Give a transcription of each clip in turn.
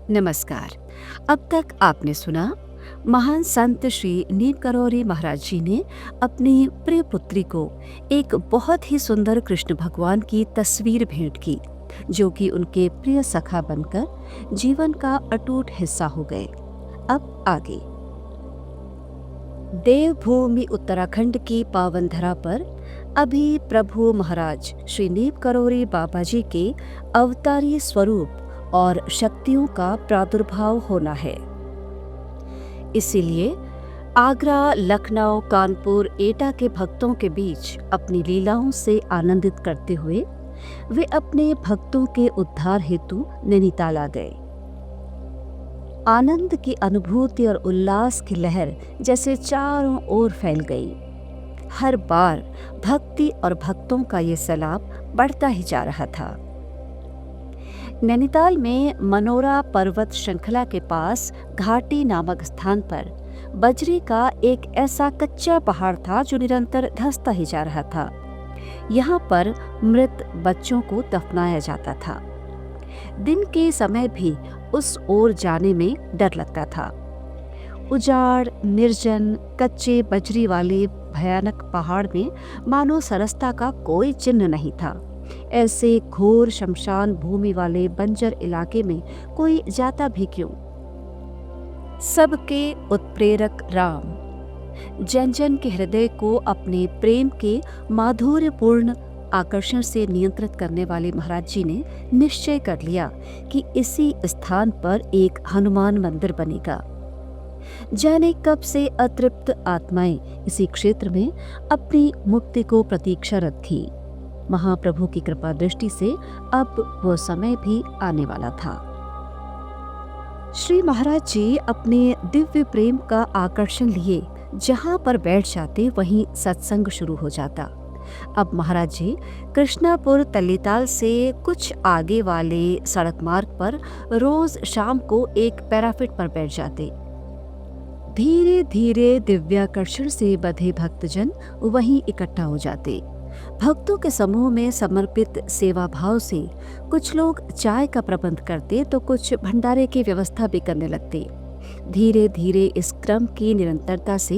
नमस्कार। अब तक आपने सुना महान संत श्री नीम करौरी महाराज जी ने अपनी प्रिय पुत्री को एक बहुत ही सुंदर कृष्ण भगवान की तस्वीर भेंट की, जो कि उनके प्रिय सखा बनकर जीवन का अटूट हिस्सा हो गए। अब आगे देवभूमि उत्तराखंड की पावन धरा पर अभी प्रभु महाराज श्री नीम करौरी बाबा जी के अवतारी स्वरूप और शक्तियों का प्रादुर्भाव होना है। इसीलिए आगरा, लखनऊ, कानपुर, एटा के भक्तों के बीच अपनी लीलाओं से आनंदित करते हुए वे अपने भक्तों के उद्धार हेतु नैनीताल आ गए। आनंद की अनुभूति और उल्लास की लहर जैसे चारों ओर फैल गई। हर बार भक्ति और भक्तों का ये सैलाब बढ़ता ही जा रहा था। नैनीताल में मनोरा पर्वत श्रृंखला के पास घाटी नामक स्थान पर बजरी का एक ऐसा कच्चा पहाड़ था जो निरंतर धंसता ही जा रहा था। यहाँ पर मृत बच्चों को दफनाया जाता था। दिन के समय भी उस ओर जाने में डर लगता था। उजाड़, निर्जन, कच्चे बजरी वाले भयानक पहाड़ में मानो सरसता का कोई चिन्ह नहीं था। ऐसे घोर शमशान भूमि वाले बंजर इलाके में कोई जाता भी क्यों? सबके उत्प्रेरक राम जन जन के हृदय को अपने प्रेम के माधुर्यपूर्ण आकर्षण से नियंत्रित करने वाले महाराज जी ने निश्चय कर लिया कि इसी स्थान पर एक हनुमान मंदिर बनेगा। जाने कब से अतृप्त आत्माएं इसी क्षेत्र में अपनी मुक्ति को प्रतीक्षारत थी। महाप्रभु की कृपा दृष्टि से अब वो समय भी आने वाला था। श्री महाराज जी अपने दिव्य प्रेम का आकर्षण लिए जहां पर बैठ जाते वहीं सत्संग शुरू हो जाता। अब महाराज जी कृष्णापुर तल्लीताल से कुछ आगे वाले सड़क मार्ग पर रोज शाम को एक पैराफिट पर बैठ जाते। धीरे धीरे दिव्याकर्षण से बंधे भक्तजन वहीं इकट्ठा हो जाते। भक्तों के समूह में समर्पित सेवा भाव से कुछ लोग चाय का प्रबंध करते तो कुछ भंडारे की व्यवस्था भी करने लगते। धीरे धीरे इस क्रम की निरंतरता से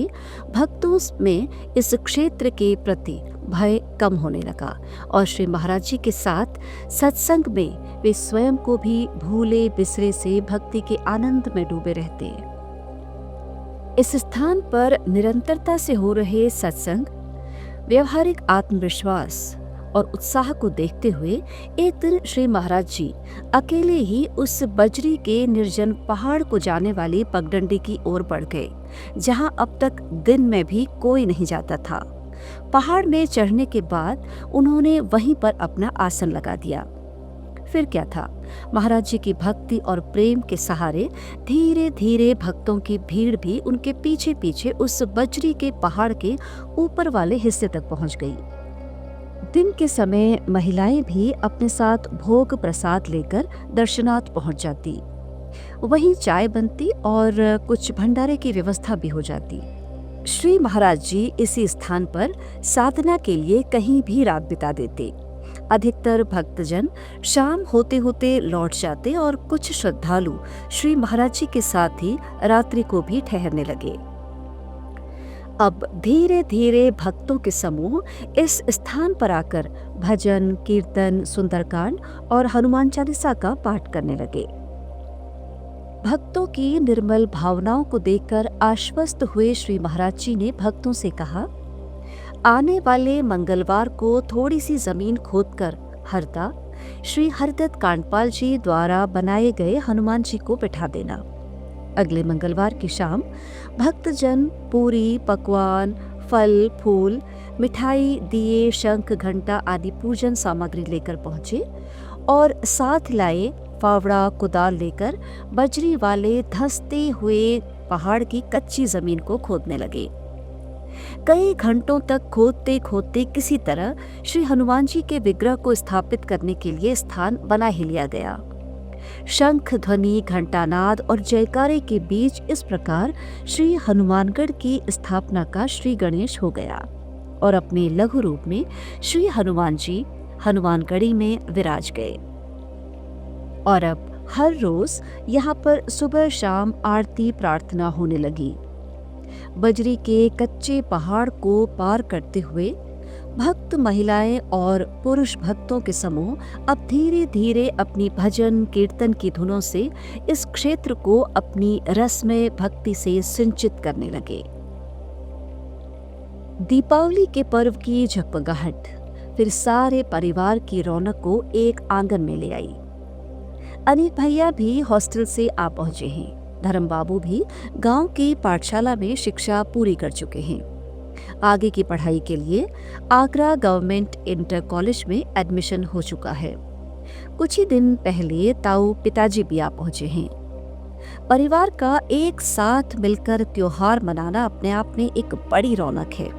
भक्तों में इस क्षेत्र के प्रति भय कम होने लगा और श्री महाराज जी के साथ सत्संग में वे स्वयं को भी भूले बिसरे से भक्ति के आनंद में डूबे रहते। इस स्थान पर निरंतरता से हो रहे सत्संग, व्यवहारिक आत्मविश्वास और उत्साह को देखते हुए एक दिन श्री महाराज जी अकेले ही उस बजरी के निर्जन पहाड़ को जाने वाली पगडंडी की ओर बढ़ गए, जहां अब तक दिन में भी कोई नहीं जाता था। पहाड़ में चढ़ने के बाद उन्होंने वहीं पर अपना आसन लगा दिया। फिर क्या था, महाराज जी की भक्ति और प्रेम के सहारे धीरे धीरे भक्तों की भीड़ भी उनके पीछे पीछे उस बजरी के पहाड़ के ऊपर वाले हिस्से तक पहुंच गई। दिन के समय महिलाएं भी अपने साथ भोग प्रसाद लेकर दर्शनार्थ पहुंच जाती। वहीं चाय बनती और कुछ भंडारे की व्यवस्था भी हो जाती। श्री महाराज जी इसी स्थान पर साधना के लिए कहीं भी रात बिता देते। अधिकतर भक्तजन शाम होते होते लौट जाते और कुछ श्रद्धालु श्री महाराज जी के साथ ही रात्रि को भी ठहरने लगे। अब धीरे धीरे भक्तों के समूह इस स्थान पर आकर भजन, कीर्तन, सुंदरकांड और हनुमान चालीसा का पाठ करने लगे। भक्तों की निर्मल भावनाओं को देखकर आश्वस्त हुए श्री महाराज जी ने भक्तों से कहा, आने वाले मंगलवार को थोड़ी सी जमीन खोदकर हरदा श्री हरदत्त कांडपाल जी द्वारा बनाए गए हनुमान जी को बैठा देना। अगले मंगलवार की शाम भक्तजन पूरी, पकवान, फल, फूल, मिठाई, दिए, शंख, घंटा आदि पूजन सामग्री लेकर पहुंचे और साथ लाए फावड़ा, कुदाल लेकर बजरी वाले धंसते हुए पहाड़ की कच्ची जमीन को खोदने लगे। कई घंटों तक खोदते खोदते किसी तरह श्री हनुमान जी के विग्रह को स्थापित करने के लिए स्थान बना ही लिया गया। शंख ध्वनि, घंटानाद और जयकारे के बीच इस प्रकार श्री हनुमानगढ़ की स्थापना का श्री गणेश हो गया और अपने लघु रूप में श्री हनुमान जी हनुमानगढ़ी में विराज गए। और अब हर रोज यहाँ पर सुबह शाम आरती प्रार्थना होने लगी। बजरी के कच्चे पहाड़ को पार करते हुए भक्त महिलाएं और पुरुष भक्तों के समूह अब धीरे धीरे अपनी भजन कीर्तन की धुनों से इस क्षेत्र को अपनी रसमय भक्ति से सिंचित करने लगे। दीपावली के पर्व की झगमगाहट फिर सारे परिवार की रौनक को एक आंगन में ले आई। अनिल भैया भी हॉस्टल से आ पहुंचे हैं। धर्म बाबू भी गांव की पाठशाला में शिक्षा पूरी कर चुके हैं। आगे की पढ़ाई के लिए आगरा गवर्नमेंट इंटर कॉलेज में एडमिशन हो चुका है। कुछ ही दिन पहले ताऊ पिताजी भी आ पहुंचे हैं। परिवार का एक साथ मिलकर त्योहार मनाना अपने आप में एक बड़ी रौनक है।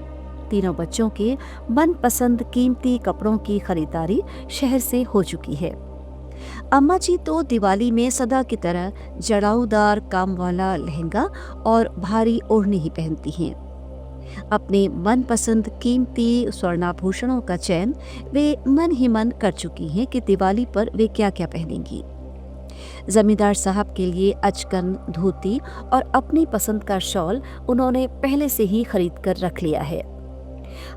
तीनों बच्चों के मनपसंद कीमती कपड़ों की खरीदारी शहर से हो चुकी है। अम्मा जी तो दिवाली में सदा की तरह जड़ाऊदार काम वाला लहंगा और भारी ओढ़नी ही पहनती हैं। अपने मनपसंद कीमती स्वर्णाभूषणों का चयन वे मन ही मन कर चुकी हैं कि दिवाली पर वे क्या क्या पहनेंगी। जमींदार साहब के लिए अचकन, धोती और अपनी पसंद का शॉल उन्होंने पहले से ही खरीद कर रख लिया है।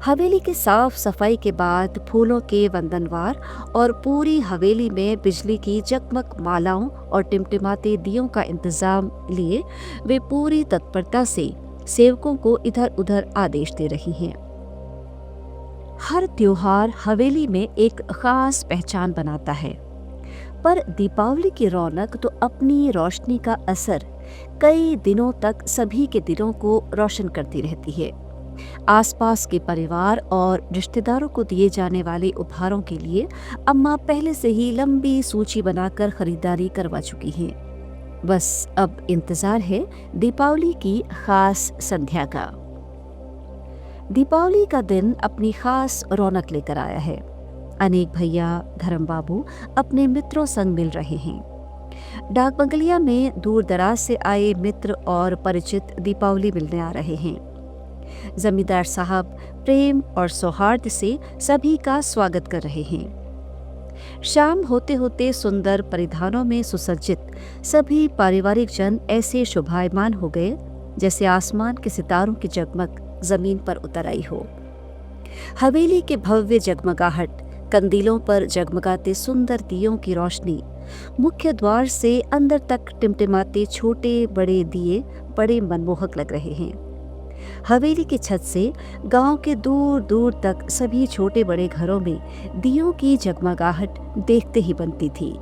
हवेली की साफ सफाई के बाद फूलों के वंदनवार और पूरी हवेली में बिजली की जगमग मालाओं और टिमटिमाते दियों का इंतजाम लिए वे पूरी तत्परता से सेवकों को इधर उधर आदेश दे रही हैं। हर त्योहार हवेली में एक खास पहचान बनाता है, पर दीपावली की रौनक तो अपनी रोशनी का असर कई दिनों तक सभी के दिलों को रोशन करती रहती है। आसपास के परिवार और रिश्तेदारों को दिए जाने वाले उपहारों के लिए अम्मा पहले से ही लंबी सूची बनाकर खरीदारी करवा चुकी हैं। बस अब इंतजार है दीपावली की खास संध्या का। दीपावली का दिन अपनी खास रौनक लेकर आया है। अनेक भैया, धर्म बाबू अपने मित्रों संग मिल रहे हैं। डाक बंगलिया में दूर दराज से आए मित्र और परिचित दीपावली मिलने आ रहे हैं। जमींदार साहब प्रेम और सौहार्द से सभी का स्वागत कर रहे हैं। शाम होते होते सुंदर परिधानों में सुसज्जित सभी पारिवारिक जन ऐसे शोभायमान हो गए जैसे आसमान के सितारों की जगमग जमीन पर उतर आई हो। हवेली के भव्य जगमगाहट, कंदीलों पर जगमगाते सुंदर दियों की रोशनी, मुख्य द्वार से अंदर तक टिमटिमाते छोटे बड़े दिए बड़े मनमोहक लग रहे हैं। हवेली की छत से गांव के दूर दूर तक सभी छोटे बड़े घरों में दियों की जगमगाहट देखते ही बनती थी।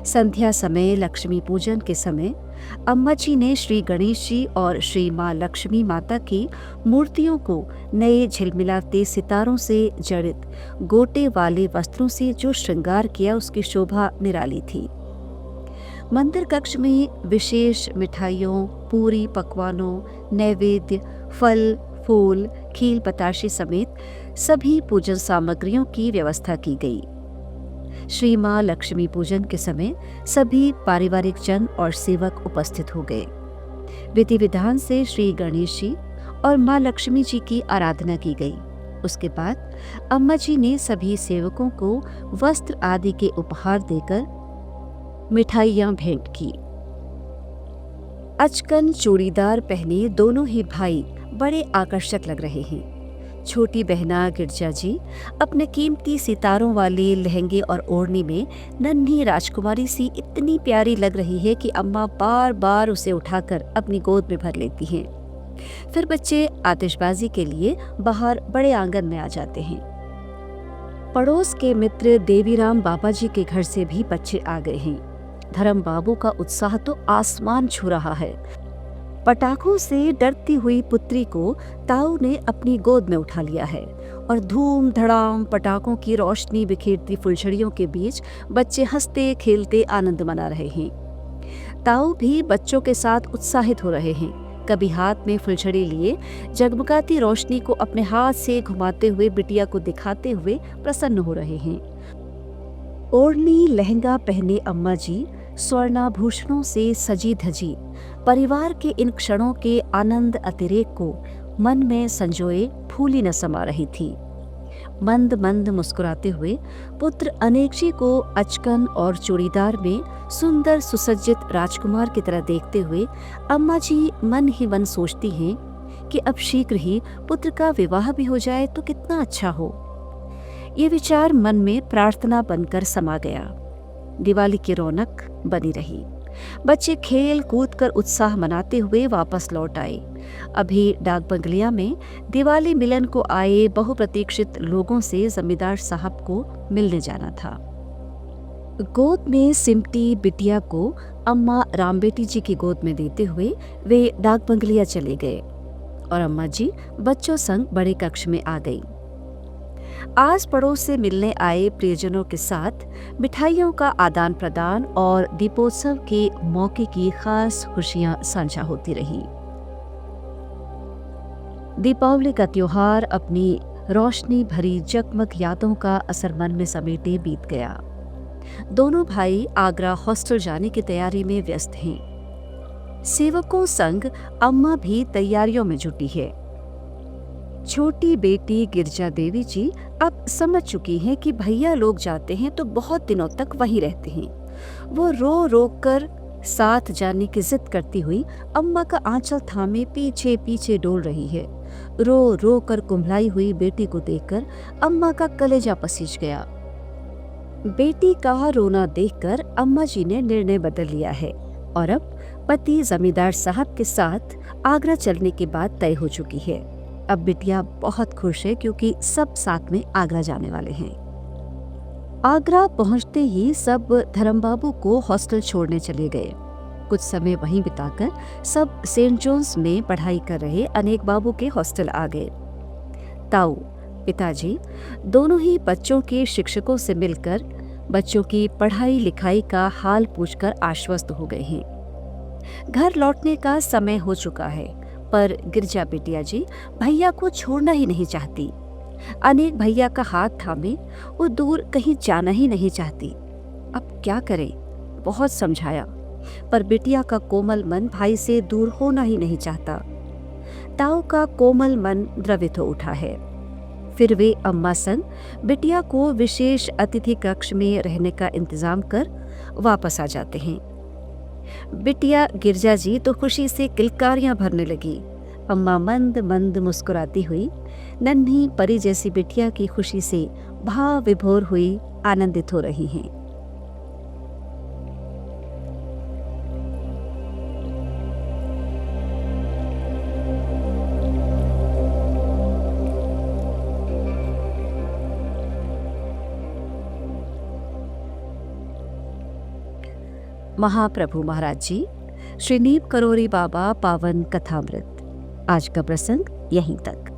संध्या समय लक्ष्मी पूजन के समय अम्मा जी ने श्री गणेश जी और श्री माँ लक्ष्मी माता की मूर्तियों को नए झिलमिलाते सितारों से जड़ित गोटे वाले वस्त्रों से जो श्रृंगार किया उसकी शोभा निराली थी। मंदिर कक्ष में विशेष मिठाइयों, पूरी पकवानों, नैवेद्य, फल, फूल, खील बताशे समेत सभी पूजन सामग्रियों की व्यवस्था की गई। श्री माँ लक्ष्मी पूजन के समय सभी पारिवारिक जन और सेवक उपस्थित हो गए। विधि विधान से श्री गणेश जी और माँ लक्ष्मी जी की आराधना की गई। उसके बाद अम्मा जी ने सभी सेवकों को वस्त्र आदि के उपहार देकर मिठाइयां भेंट की। अचकन चूड़ीदार पहने दोनों ही भाई बड़े आकर्षक लग रहे हैं। छोटी बहना गिरजा जी अपने कीमती सितारों वाले लहंगे और ओढ़नी में नन्ही राजकुमारी सी इतनी प्यारी लग रही है कि अम्मा बार बार उसे उठाकर अपनी गोद में भर लेती हैं। फिर बच्चे आतिशबाजी के लिए बाहर बड़े आंगन में आ जाते हैं। पड़ोस के मित्र देवीराम बाबा जी के घर से भी बच्चे आ गए हैं। धर्म बाबू का उत्साह तो आसमान छू रहा है। पटाखों से डरती हुई पुत्री को ताऊ ने अपनी गोद में उठा लिया है और धूम धड़ाम पटाखों की रोशनी बिखेरती फुलझड़ियों के बीच बच्चे हंसते खेलते आनंद मना रहे हैं। ताऊ भी बच्चों के साथ उत्साहित हो रहे हैं। कभी हाथ में फुलझड़ी लिए जगमगाती रोशनी को अपने हाथ से घुमाते हुए बिटिया को दिखाते हुए प्रसन्न हो रहे हैं। ओढ़नी लहंगा पहने अम्मा जी स्वर्णाभूषणों से सजी धजी परिवार के इन क्षणों के आनंद अतिरेक को मन में संजोए फूली न समा रही थी। मंद मंद मुस्कुराते हुए पुत्र अनेक जी को अचकन और चूड़ीदार में सुंदर सुसज्जित राजकुमार की तरह देखते हुए अम्मा जी मन ही मन सोचती हैं कि अब शीघ्र ही पुत्र का विवाह भी हो जाए तो कितना अच्छा हो। ये विचार मन में प्रार्थना बनकर समा गया। दिवाली की रौनक बनी रही। बच्चे खेल कूद कर उत्साह मनाते हुए वापस लौट आए। अभी डाक बंगलिया में दिवाली मिलन को आए बहुप्रतीक्षित लोगों से जमींदार साहब को मिलने जाना था। गोद में सिमटी बिटिया को अम्मा रामबेटी जी की गोद में देते हुए वे डाक बंगलिया चले गए और अम्मा जी बच्चों संग बड़े कक्ष में आ गई। आस पड़ोस से मिलने आए प्रियजनों के साथ मिठाइयों का आदान प्रदान और दीपोत्सव के मौके की खास खुशियां साझा होती रही। दीपावली का त्योहार अपनी रोशनी भरी जगमग यादों का असर मन में समेटे बीत गया। दोनों भाई आगरा हॉस्टल जाने की तैयारी में व्यस्त हैं। सेवकों संग अम्मा भी तैयारियों में जुटी है। छोटी बेटी गिरजा देवी जी अब समझ चुकी हैं कि भैया लोग जाते हैं तो बहुत दिनों तक वहीं रहते हैं। वो रो रो कर साथ जाने की जिद करती हुई अम्मा का आंचल थामे पीछे पीछे डोल रही है। रो रो कर कुम्हलाई हुई बेटी को देखकर अम्मा का कलेजा पसीज गया। बेटी का रोना देखकर अम्मा जी ने निर्णय बदल लिया है और अब पति जमींदार साहब के साथ आगरा चलने की बात तय हो चुकी है। अब बिटिया बहुत खुश है क्योंकि सब साथ में आगरा जाने वाले हैं। आगरा पहुंचते ही सब धर्मबाबू को हॉस्टल छोड़ने चले गए। कुछ समय वहीं बिताकर सब सेंट जोन्स में पढ़ाई कर रहे अनेक बाबू के हॉस्टल आ गए। ताऊ पिताजी दोनों ही बच्चों के शिक्षकों से मिलकर बच्चों की पढ़ाई लिखाई का हाल पूछकर आश्वस्त हो गए हैं। घर लौटने का समय हो चुका है, पर गिरजा बिटिया जी भैया को छोड़ना ही नहीं चाहती। अनेक भैया का हाथ थामे वो दूर कहीं जाना ही नहीं चाहती। अब क्या करे? बहुत समझाया, पर बिटिया का कोमल मन भाई से दूर होना ही नहीं चाहता। ताऊ का कोमल मन द्रवित हो उठा है। फिर वे अम्मा संग बिटिया को विशेष अतिथि कक्ष में रहने का इंतजाम कर वापस आ जाते हैं। बिटिया गिरजा जी तो खुशी से किलकारियां भरने लगी। अम्मा मंद मंद मुस्कुराती हुई नन्ही परी जैसी बिटिया की खुशी से भाव विभोर हुई आनंदित हो रही हैं। महाप्रभु महाराज जी, श्री नीम करोरी बाबा पावन कथामृत। आज का प्रसंग यहीं तक।